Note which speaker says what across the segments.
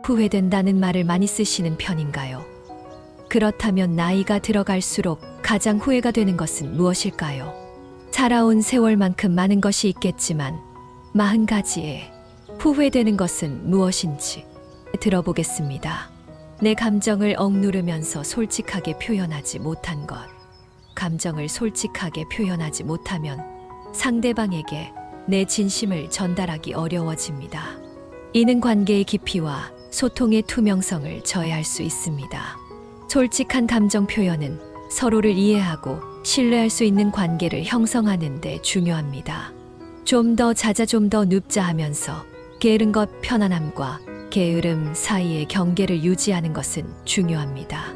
Speaker 1: 후회된다는 말을 많이 쓰시는 편인가요? 그렇다면 나이가 들어갈수록 가장 후회가 되는 것은 무엇일까요? 살아온 세월만큼 많은 것이 있겠지만 40가지에 후회되는 것은 무엇인지 들어보겠습니다. 내 감정을 억누르면서 솔직하게 표현하지 못한 것. 감정을 솔직하게 표현하지 못하면 상대방에게 내 진심을 전달하기 어려워집니다. 이는 관계의 깊이와 소통의 투명성을 저해할 수 있습니다. 솔직한 감정 표현은 서로를 이해하고 신뢰할 수 있는 관계를 형성하는 데 중요합니다. 좀 더 잦아 좀 더 눕자 하면서 게으른 것 편안함과 게으름 사이의 경계를 유지하는 것은 중요합니다.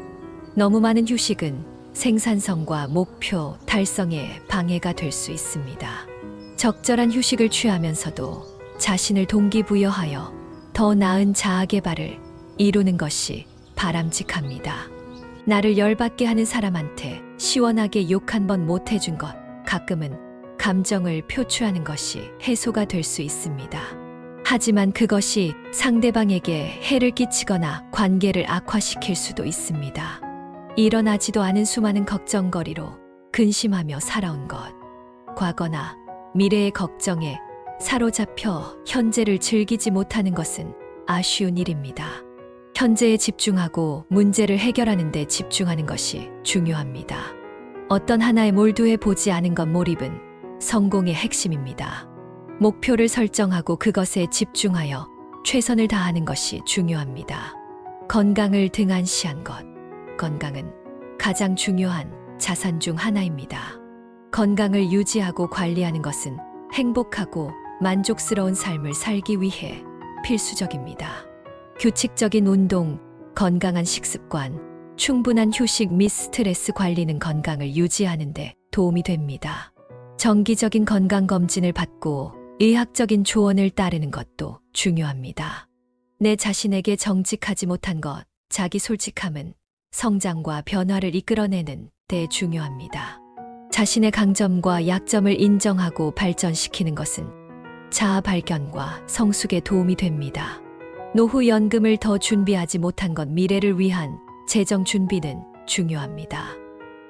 Speaker 1: 너무 많은 휴식은 생산성과 목표 달성에 방해가 될 수 있습니다. 적절한 휴식을 취하면서도 자신을 동기부여하여 더 나은 자아 개발을 이루는 것이 바람직합니다. 나를 열받게 하는 사람한테 시원하게 욕 한 번 못 해준 것, 가끔은 감정을 표출하는 것이 해소가 될 수 있습니다. 하지만 그것이 상대방에게 해를 끼치거나 관계를 악화시킬 수도 있습니다. 일어나지도 않은 수많은 걱정거리로 근심하며 살아온 것, 과거나 미래의 걱정에 사로잡혀 현재를 즐기지 못하는 것은 아쉬운 일입니다. 현재에 집중하고 문제를 해결하는 데 집중하는 것이 중요합니다. 어떤 하나에 몰두해 보지 않은 것 몰입은 성공의 핵심입니다. 목표를 설정하고 그것에 집중하여 최선을 다하는 것이 중요합니다. 건강을 등한시한 것. 건강은 가장 중요한 자산 중 하나입니다. 건강을 유지하고 관리하는 것은 행복하고 만족스러운 삶을 살기 위해 필수적입니다. 규칙적인 운동, 건강한 식습관, 충분한 휴식 및 스트레스 관리는 건강을 유지하는 데 도움이 됩니다. 정기적인 건강검진을 받고 의학적인 조언을 따르는 것도 중요합니다. 내 자신에게 정직하지 못한 것, 자기 솔직함은 성장과 변화를 이끌어내는 데 중요합니다. 자신의 강점과 약점을 인정하고 발전시키는 것은 자아 발견과 성숙에 도움이 됩니다. 노후 연금을 더 준비하지 못한 것, 미래를 위한 재정 준비는 중요합니다.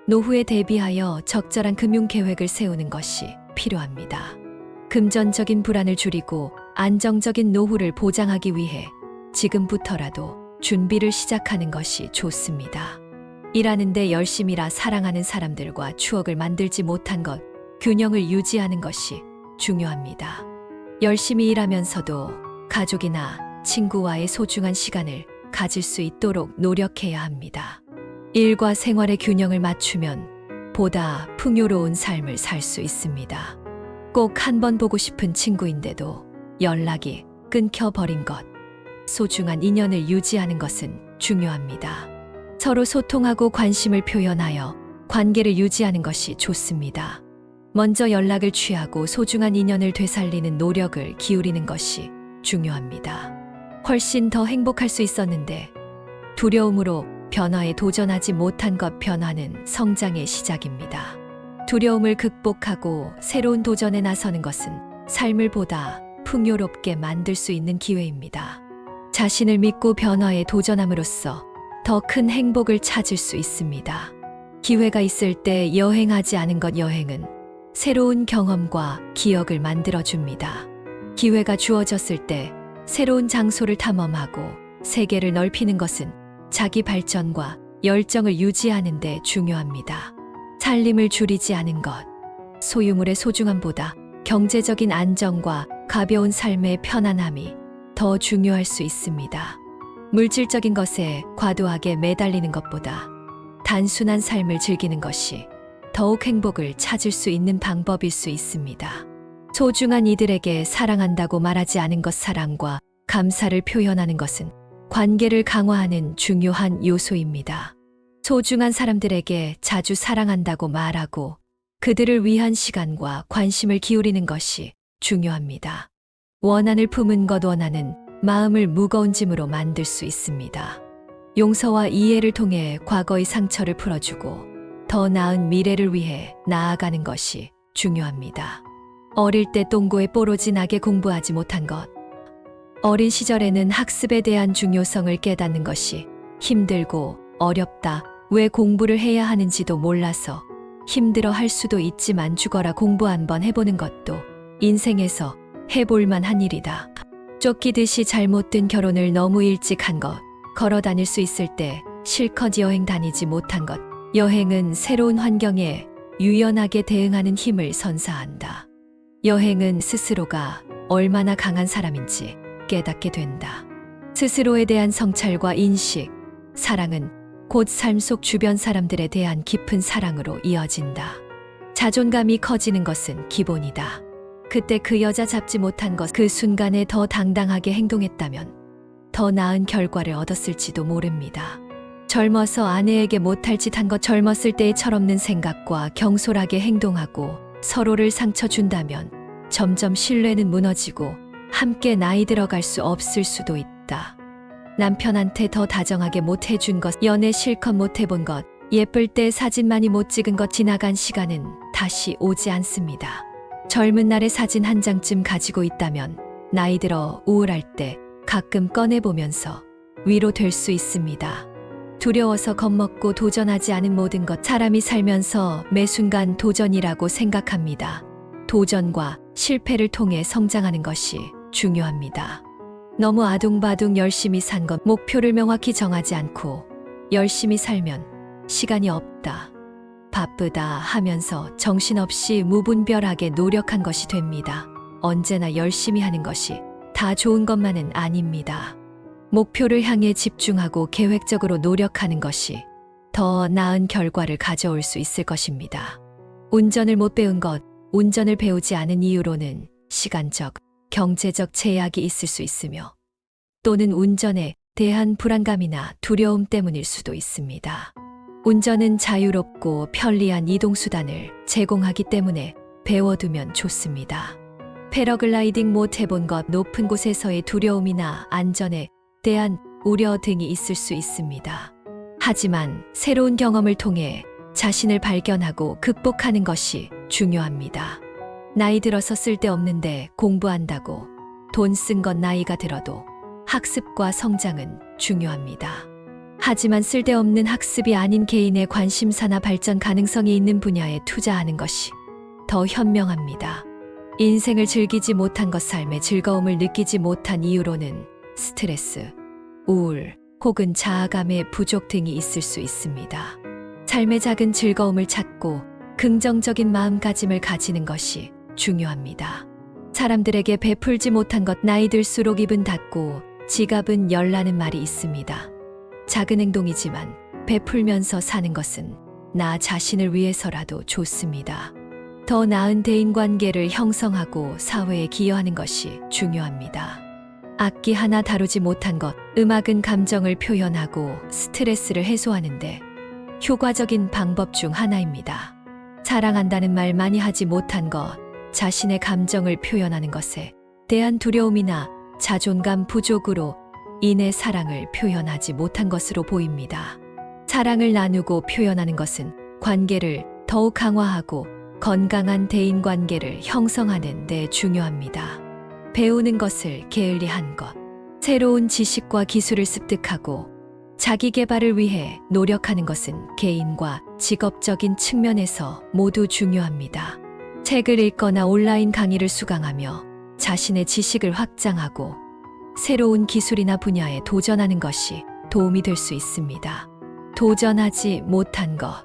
Speaker 1: 노후에 대비하여 적절한 금융 계획을 세우는 것이 필요합니다. 금전적인 불안을 줄이고 안정적인 노후를 보장하기 위해 지금부터라도 준비를 시작하는 것이 좋습니다. 일하는데 열심히라 사랑하는 사람들과 추억을 만들지 못한 것, 균형을 유지하는 것이 중요합니다. 열심히 일하면서도 가족이나 친구와의 소중한 시간을 가질 수 있도록 노력해야 합니다. 일과 생활의 균형을 맞추면 보다 풍요로운 삶을 살 수 있습니다. 꼭 한 번 보고 싶은 친구인데도 연락이 끊겨버린 것. 소중한 인연을 유지하는 것은 중요합니다. 서로 소통하고 관심을 표현하여 관계를 유지하는 것이 좋습니다. 먼저 연락을 취하고 소중한 인연을 되살리는 노력을 기울이는 것이 중요합니다. 훨씬 더 행복할 수 있었는데 두려움으로 변화에 도전하지 못한 것, 변화는 성장의 시작입니다. 두려움을 극복하고 새로운 도전에 나서는 것은 삶을 보다 풍요롭게 만들 수 있는 기회입니다. 자신을 믿고 변화에 도전함으로써 더 큰 행복을 찾을 수 있습니다. 기회가 있을 때 여행하지 않은 것, 여행은 새로운 경험과 기억을 만들어줍니다. 기회가 주어졌을 때 새로운 장소를 탐험하고 세계를 넓히는 것은 자기 발전과 열정을 유지하는 데 중요합니다. 살림을 줄이지 않은 것, 소유물의 소중함보다 경제적인 안정과 가벼운 삶의 편안함이 더 중요할 수 있습니다. 물질적인 것에 과도하게 매달리는 것보다 단순한 삶을 즐기는 것이 더욱 행복을 찾을 수 있는 방법일 수 있습니다. 소중한 이들에게 사랑한다고 말하지 않은 것, 사랑과 감사를 표현하는 것은 관계를 강화하는 중요한 요소입니다. 소중한 사람들에게 자주 사랑한다고 말하고 그들을 위한 시간과 관심을 기울이는 것이 중요합니다. 원한을 품은 것, 원한은 마음을 무거운 짐으로 만들 수 있습니다. 용서와 이해를 통해 과거의 상처를 풀어주고 더 나은 미래를 위해 나아가는 것이 중요합니다. 어릴 때 똥고에 뽀로지 나게 공부하지 못한 것, 어린 시절에는 학습에 대한 중요성을 깨닫는 것이 힘들고 어렵다, 왜 공부를 해야 하는지도 몰라서 힘들어 할 수도 있지만 죽어라 공부 한번 해보는 것도 인생에서 해볼 만한 일이다. 쫓기듯이 잘못된 결혼을 너무 일찍 한 것, 걸어 다닐 수 있을 때 실컷 여행 다니지 못한 것, 여행은 새로운 환경에 유연하게 대응하는 힘을 선사한다. 여행은 스스로가 얼마나 강한 사람인지 깨닫게 된다. 스스로에 대한 성찰과 인식, 사랑은 곧 삶 속 주변 사람들에 대한 깊은 사랑으로 이어진다. 자존감이 커지는 것은 기본이다. 그때 그 여자 잡지 못한 것, 그 순간에 더 당당하게 행동했다면 더 나은 결과를 얻었을지도 모릅니다. 젊어서 아내에게 못할 짓 한 것, 젊었을 때의 철없는 생각과 경솔하게 행동하고 서로를 상처 준다면 점점 신뢰는 무너지고 함께 나이 들어갈 수 없을 수도 있다. 남편한테 더 다정하게 못 해준 것, 연애 실컷 못 해본 것, 예쁠 때 사진 많이 못 찍은 것, 지나간 시간은 다시 오지 않습니다. 젊은 날의 사진 한 장쯤 가지고 있다면 나이 들어 우울할 때 가끔 꺼내보면서 위로될 수 있습니다. 두려워서 겁먹고 도전하지 않은 모든 것, 사람이 살면서 매 순간 도전이라고 생각합니다. 도전과 실패를 통해 성장하는 것이 중요합니다. 너무 아둥바둥 열심히 산 것, 목표를 명확히 정하지 않고 열심히 살면 시간이 없다, 바쁘다 하면서 정신없이 무분별하게 노력한 것이 됩니다. 언제나 열심히 하는 것이 다 좋은 것만은 아닙니다. 목표를 향해 집중하고 계획적으로 노력하는 것이 더 나은 결과를 가져올 수 있을 것입니다. 운전을 못 배운 것, 운전을 배우지 않은 이유로는 시간적, 경제적 제약이 있을 수 있으며 또는 운전에 대한 불안감이나 두려움 때문일 수도 있습니다. 운전은 자유롭고 편리한 이동수단을 제공하기 때문에 배워두면 좋습니다. 패러글라이딩 못 해본 것, 높은 곳에서의 두려움이나 안전에 대한 우려 등이 있을 수 있습니다. 하지만 새로운 경험을 통해 자신을 발견하고 극복하는 것이 중요합니다. 나이 들어서 쓸데없는데 공부한다고 돈 쓴 건 나이가 들어도 학습과 성장은 중요합니다. 하지만 쓸데없는 학습이 아닌 개인의 관심사나 발전 가능성이 있는 분야에 투자하는 것이 더 현명합니다. 인생을 즐기지 못한 것, 삶의 즐거움을 느끼지 못한 이유로는 스트레스, 우울, 혹은 자아감의 부족 등이 있을 수 있습니다. 삶의 작은 즐거움을 찾고 긍정적인 마음가짐을 가지는 것이 중요합니다. 사람들에게 베풀지 못한 것, 나이 들수록 입은 닫고 지갑은 열라는 말이 있습니다. 작은 행동이지만 베풀면서 사는 것은 나 자신을 위해서라도 좋습니다. 더 나은 대인관계를 형성하고 사회에 기여하는 것이 중요합니다. 악기 하나 다루지 못한 것, 음악은 감정을 표현하고 스트레스를 해소하는데 효과적인 방법 중 하나입니다. 사랑한다는 말 많이 하지 못한 것, 자신의 감정을 표현하는 것에 대한 두려움이나 자존감 부족으로 인해 사랑을 표현하지 못한 것으로 보입니다. 사랑을 나누고 표현하는 것은 관계를 더욱 강화하고 건강한 대인관계를 형성하는 데 중요합니다. 배우는 것을 게을리한 것, 새로운 지식과 기술을 습득하고 자기 개발을 위해 노력하는 것은 개인과 직업적인 측면에서 모두 중요합니다. 책을 읽거나 온라인 강의를 수강하며 자신의 지식을 확장하고 새로운 기술이나 분야에 도전하는 것이 도움이 될 수 있습니다. 도전하지 못한 것,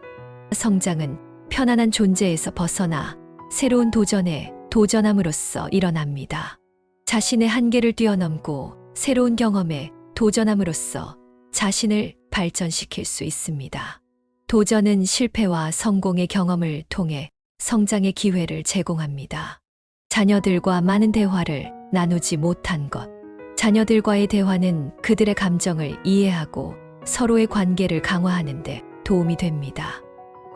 Speaker 1: 성장은 편안한 존재에서 벗어나 새로운 도전에 도전함으로써 일어납니다. 자신의 한계를 뛰어넘고 새로운 경험에 도전함으로써 자신을 발전시킬 수 있습니다. 도전은 실패와 성공의 경험을 통해 성장의 기회를 제공합니다. 자녀들과 많은 대화를 나누지 못한 것, 자녀들과의 대화는 그들의 감정을 이해하고 서로의 관계를 강화하는 데 도움이 됩니다.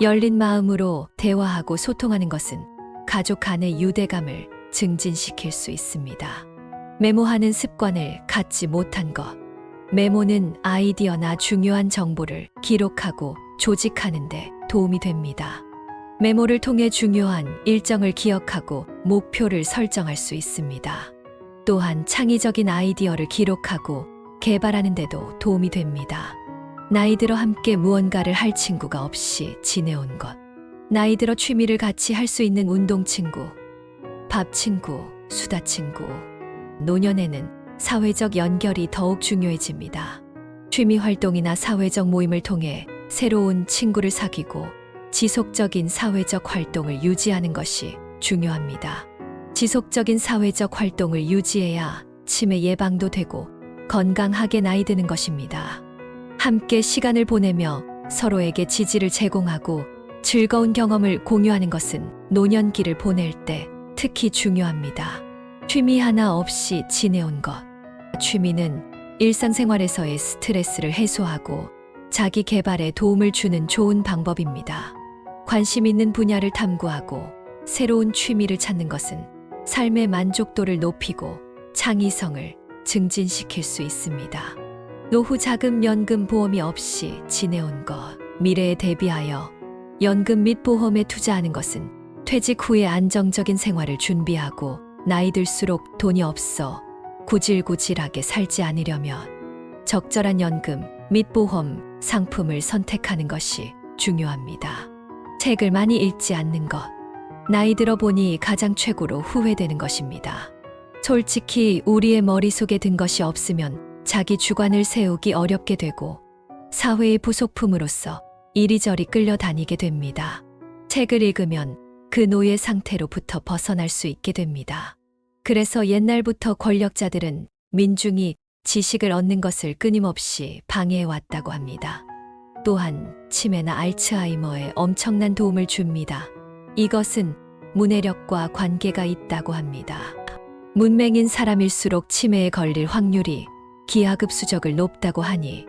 Speaker 1: 열린 마음으로 대화하고 소통하는 것은 가족 간의 유대감을 증진시킬 수 있습니다. 메모하는 습관을 갖지 못한 것, 메모는 아이디어나 중요한 정보를 기록하고 조직하는 데 도움이 됩니다. 메모를 통해 중요한 일정을 기억하고 목표를 설정할 수 있습니다. 또한 창의적인 아이디어를 기록하고 개발하는 데도 도움이 됩니다. 나이 들어 함께 무언가를 할 친구가 없이 지내온 것. 나이 들어 취미를 같이 할 수 있는 운동 친구, 밥 친구, 수다 친구. 노년에는 사회적 연결이 더욱 중요해집니다. 취미 활동이나 사회적 모임을 통해 새로운 친구를 사귀고 지속적인 사회적 활동을 유지하는 것이 중요합니다. 지속적인 사회적 활동을 유지해야 치매 예방도 되고 건강하게 나이 드는 것입니다. 함께 시간을 보내며 서로에게 지지를 제공하고 즐거운 경험을 공유하는 것은 노년기를 보낼 때 특히 중요합니다. 취미 하나 없이 지내온 것. 취미는 일상생활에서의 스트레스를 해소하고 자기 개발에 도움을 주는 좋은 방법입니다. 관심 있는 분야를 탐구하고 새로운 취미를 찾는 것은 삶의 만족도를 높이고 창의성을 증진시킬 수 있습니다. 노후 자금, 연금, 보험이 없이 지내온 것. 미래에 대비하여 연금 및 보험에 투자하는 것은 퇴직 후에 안정적인 생활을 준비하고 나이 들수록 돈이 없어 구질구질하게 살지 않으려면 적절한 연금 및 보험 상품을 선택하는 것이 중요합니다. 책을 많이 읽지 않는 것. 나이 들어 보니 가장 최고로 후회되는 것입니다. 솔직히 우리의 머릿속에 든 것이 없으면 자기 주관을 세우기 어렵게 되고 사회의 부속품으로서 이리저리 끌려다니게 됩니다. 책을 읽으면 그 노예 상태로부터 벗어날 수 있게 됩니다. 그래서 옛날부터 권력자들은 민중이 지식을 얻는 것을 끊임없이 방해해왔다고 합니다. 또한 치매나 알츠하이머에 엄청난 도움을 줍니다. 이것은 문해력과 관계가 있다고 합니다. 문맹인 사람일수록 치매에 걸릴 확률이 기하급수적을 높다고 하니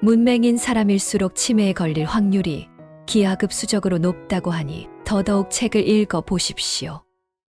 Speaker 1: 문맹인 사람일수록 치매에 걸릴 확률이 기하급수적으로 높다고 하니 더더욱 책을 읽어 보십시오.